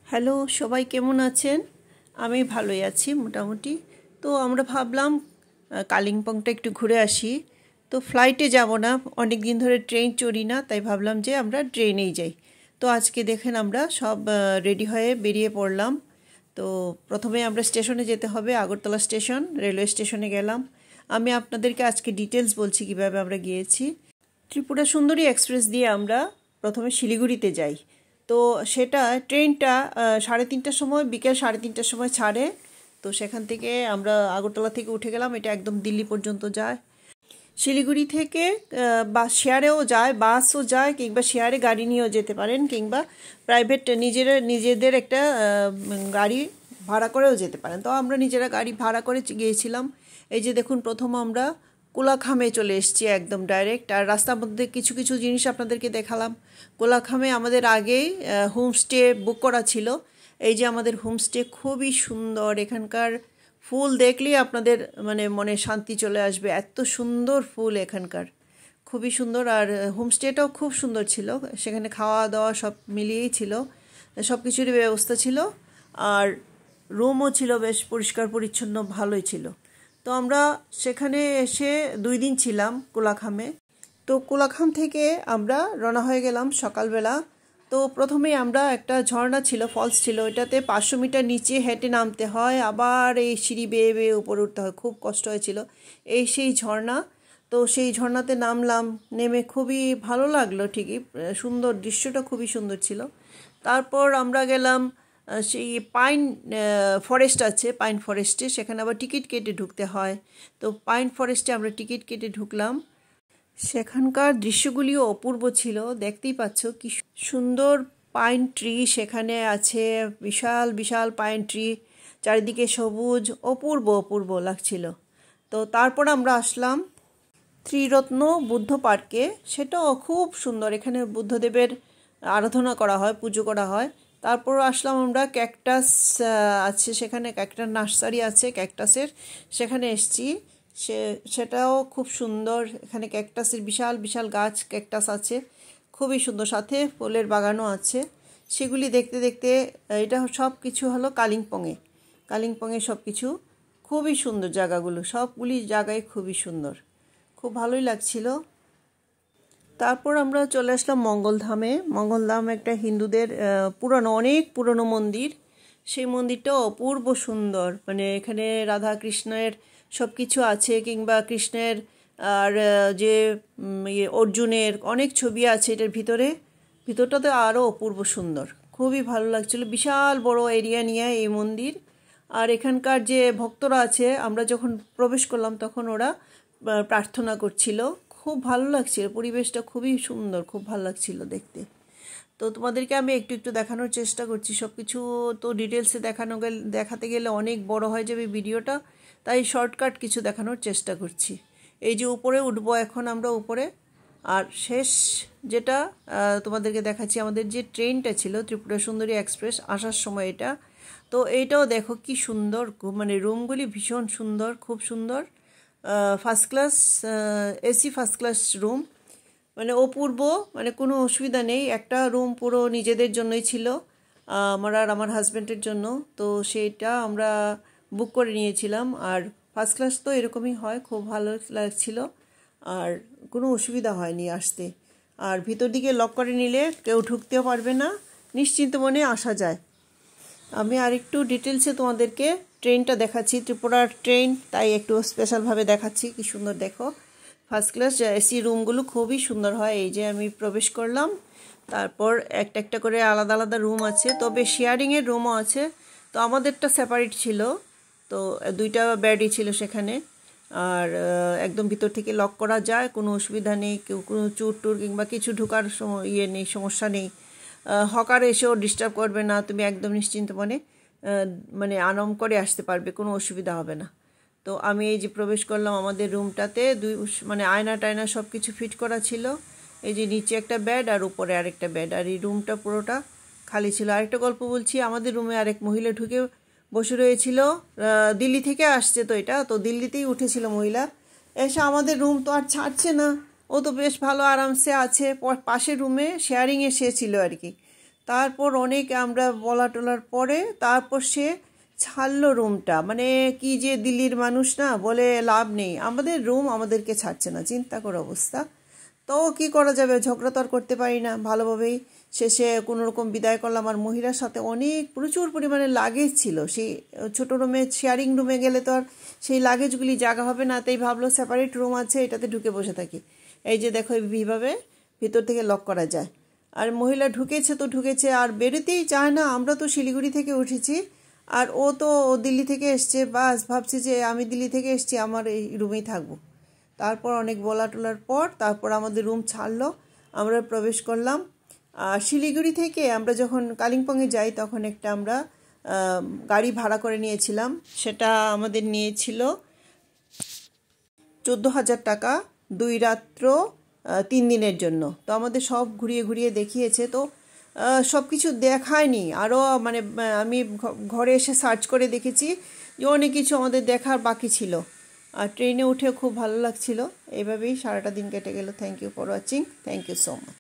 Hello, সবাই কেমন আছেন? আমি ভালোই আছি মোটামুটি। তো আমরা ভাবলাম কালিম্পংটা একটু ঘুরে আসি। তো ফ্লাইটে যাব না, অনেক দিন ধরে ট্রেন চড়ি না, তাই ভাবলাম যে আমরা ট্রেনেই যাই। তো আজকে দেখেন আমরা সব রেডি হয়ে বেরিয়ে পড়লাম। তো প্রথমে আমরা স্টেশনে যেতে হবে, আগরতলা স্টেশন, রেলওয়ে স্টেশনে গেলাম। আমি আপনাদেরকে আজকে ডিটেলস বলছি কিভাবে আমরা গিয়েছি। ত্রিপুরা সুন্দরী এক্সপ্রেস দিয়ে আমরা প্রথমে শিলিগুড়িতে যাই। তো সেটা ট্রেনটা 3:30টার সময়, বিকেল 3:30টার সময় ছাড়ে। তো সেখান থেকে আমরা আগরতলা থেকে উঠে গেলাম, এটা একদম দিল্লি পর্যন্ত যায়। শিলিগুড়ি থেকে বাস শেয়ারেও যায়, বাসও যায়, কিংবা শেয়ারে গাড়ি নিয়েও যেতে পারেন, কিংবা প্রাইভেট নিজেদের একটা গাড়ি ভাড়া করেও যেতে পারেন। তো আমরা নিজেরা গাড়ি ভাড়া করে গিয়েছিলাম। এই যে দেখুন, প্রথম আমরা কোলাখামে চলে এসেছি একদম ডাইরেক্ট। আর রাস্তার মধ্যে কিছু কিছু জিনিস আপনাদেরকে দেখালাম। কোলাখামে আমাদের আগেই হোমস্টে বুক করা ছিল। এই যে আমাদের হোমস্টে খুবই সুন্দর, এখানকার ফুল দেখলেই আপনাদের মনে শান্তি চলে আসবে, এত সুন্দর ফুল এখানকার, খুবই সুন্দর। আর হোমস্টেটাও খুব সুন্দর ছিল, সেখানে খাওয়া দাওয়া সব মিলিয়েই ছিল, সব কিছুরই ব্যবস্থা ছিল। আর রুমও ছিল বেশ পরিষ্কার পরিচ্ছন্ন, ভালোই ছিল। তো আমরা সেখানে এসে 2 দিন ছিলাম কোলাখামে। তো কোলাখাম থেকে আমরা রওনা হয়ে গেলাম সকালবেলা। তো প্রথমেই আমরা একটা ঝর্ণা ছিল, ফলস ছিল, এটাতে 500 মিটার নিচে হেঁটে নামতে হয়, আবার এই সিঁড়ি বেয়ে বেয়ে উপরে উঠতে হয়, খুব কষ্ট হয়েছিল। এই সেই ঝর্ণা। তো সেই ঝর্ণাতে নামলাম, নেমে খুবই ভালো লাগলো ঠিকই, সুন্দর, দৃশ্যটা খুবই সুন্দর ছিল। তারপর আমরা গেলাম সেই পাইন ফরেস্ট আছে, পাইন ফরেস্টে, সেখানে আবার টিকিট কেটে ঢুকতে হয়। তো পাইন ফরেস্টে আমরা টিকিট কেটে ঢুকলাম। সেখানকার দৃশ্যগুলিও অপূর্ব ছিল, দেখতেই পাচ্ছ কি সুন্দর পাইন ট্রি সেখানে আছে, বিশাল বিশাল পাইন ট্রি, চারিদিকে সবুজ, অপূর্ব অপূর্ব লাগছিল। তো তারপর আমরা আসলাম ত্রিরত্ন বুদ্ধ পার্কে, সেটাও খুব সুন্দর, এখানে বুদ্ধদেবের আরাধনা করা হয়, পুজো করা হয়। তারপর আসলাম আমরা ক্যাকটাস আছে সেখানে, ক্যাকটাস নার্সারি আছে ক্যাকটাসের, সেখানে এসছি। সেটাও খুব সুন্দর, এখানে ক্যাকটাসের বিশাল বিশাল গাছ ক্যাকটাস আছে, খুবই সুন্দর, সাথে ফুলের বাগানও আছে। সেগুলি দেখতে দেখতে, এটা সব কিছু হলো কালিম্পংয়ে সব কিছু খুবই সুন্দর, জায়গাগুলো সবগুলি জায়গায় খুবই সুন্দর, খুব ভালোই লাগছিল। তারপর আমরা চলে আসলাম মঙ্গলধাম একটা হিন্দুদের পুরনো, অনেক পুরনো মন্দির। সেই মন্দিরটাও অপূর্ব সুন্দর, এখানে রাধা কৃষ্ণের সব কিছু আছে, কিংবা কৃষ্ণের আর যে অর্জুনের অনেক ছবি আছে এটার ভিতরটাতে আরও অপূর্ব সুন্দর, খুবই ভালো লাগছিল। বিশাল বড় এরিয়া নিয়ে এই মন্দির। আর এখানকার যে ভক্তরা আছে, আমরা যখন প্রবেশ করলাম তখন ওরা প্রার্থনা করছিল, খুব ভালো লাগছিল, পরিবেশটা খুবই সুন্দর, খুব ভালো লাগছিল দেখতে। তো তোমাদেরকে আমি একটু একটু দেখানোর চেষ্টা করছি, সব কিছু তো ডিটেলসে দেখাতে গেলে অনেক বড় হয়ে যাবে ভিডিওটা, তাই শর্টকাট কিছু দেখানোর চেষ্টা করছি। এই যে উপরে উঠবো এখন আমরা উপরে। আর শেষ যেটা তোমাদেরকে দেখাচ্ছি, আমাদের যে ট্রেনটা ছিল ত্রিপুরা সুন্দরী এক্সপ্রেস, আসার সময় এটা। তো এইটাও দেখো কি সুন্দর, রুমগুলি ভীষণ সুন্দর, খুব সুন্দর, first class, AC first class room, অপূর্ব, কোনো অসুবিধা নেই। একটা রুম পুরো নিজেদের জন্যই ছিল, আমার আর আমার হাজব্যান্ডের জন্য। তো সেইটা আমরা বুক করে নিয়েছিলাম। আর ফার্স্ট ক্লাস তো এরকমই হয়, খুব ভালো লাগছিল, আর কোনো অসুবিধা হয়নি আসতে। আর ভিতর দিকে লক করে নিলে কেউ ঢুকতেও পারবে না, নিশ্চিন্ত মনে আসা যায়। আমি আরেকটু ডিটেলসে তোমাদেরকে ট্রেনটা দেখাচ্ছি, ত্রিপুরার ট্রেন, তাই একটু স্পেশালভাবে দেখাচ্ছি, কি সুন্দর দেখো। ফার্স্ট ক্লাস এসি রুমগুলো খুবই সুন্দর হয়। এই যে আমি প্রবেশ করলাম, তারপর একটা একটা করে আলাদা আলাদা রুম আছে, তবে শেয়ারিংয়ের রুমও আছে। তো আমাদেরটা সেপারেট ছিল, তো 2টা বেডই ছিল সেখানে। আর একদম ভিতর থেকে লক করা যায়, কোনো অসুবিধা নেই, কেউ কোনো চোর টোর কিংবা কিছু ঢোকার নেই, সমস্যা নেই। হকার এসেও ডিস্টার্ব করবে না, তুমি একদম নিশ্চিন্ত আরাম করে আসতে পারবে, কোনো অসুবিধা হবে না। তো আমি এই যে প্রবেশ করলাম আমাদের রুমটাতে, আয়না টায়না সব কিছু ফিট করা ছিল। এই যে নিচে একটা বেড আর উপরে আরেকটা বেড, আর এই রুমটা পুরোটা খালি ছিল। আরেকটা গল্প বলছি, আমাদের রুমে আরেক মহিলা ঢুকে বসে রয়েছিল, দিল্লি থেকে আসছে, তো এটা তো দিল্লিতেই উঠেছিল মহিলা, এসে আমাদের রুম তো আর ছাড়ছে না, ও তো বেশ ভালো আরামসে আছে, পাশের রুমে শেয়ারিংয়ে সে ছিল আর কি। তারপর অনেক আমরা বলা টলার পরে তারপর সে ছাড়লো রুমটা। মানে কি যে দিল্লির মানুষ না, বলে লাভ নেই, আমাদের রুম আমাদেরকে ছাড়ছে না, চিন্তা করে অবস্থা। তো কি করা যাবে, ঝগড়া তো আর করতে পারি না। ভালোভাবেই শেষে কোনো রকম বিদায় করলাম। আর মহিলার সাথে অনেক প্রচুর পরিমাণে লাগেজ ছিল, সেই ছোট রুমে শেয়ারিং রুমে গেলে তো আর সেই লাগেজগুলি জায়গা হবে না, তাই ভাবলো সেপারেট রুম আছে, এটাতে ঢুকে বসে থাকি। এই যে দেখো এইভাবে ভিতর থেকে লক করা যায়। আর মহিলা ঢুকেছে তো ঢুকেছে, আর বেরোতেই চায় না। আমরা তো শিলিগুড়ি থেকে উঠেছি, আর ও তো দিল্লি থেকে এসছে, বাস ভাবছি যে আমি দিল্লি থেকে এসছি, আমার এই রুমেই থাকবো। তারপর অনেক বলা টলার পর তারপর আমাদের রুম ছাড়লো, আমরা প্রবেশ করলাম। আর শিলিগুড়ি থেকে আমরা যখন কালিম্পংয়ে যাই তখন একটা আমরা গাড়ি ভাড়া করে নিয়েছিলাম। সেটা আমাদের নিয়েছিল 14,000 টাকা, 2 রাত্র 3 দিনের জন্য। তো আমাদের সব ঘুরিয়ে ঘুরিয়ে দেখিয়েছে। তো সব কিছু দেখায়নি আরও, মানে আমি ঘরে এসে সার্চ করে দেখেছি যে অনেক কিছু আমাদের দেখার বাকি ছিল। আর ট্রেনে উঠে খুব ভালো লাগছিল। এইভাবেই সারাটা দিন কেটে গেল। Thank you for watching, thank you so much.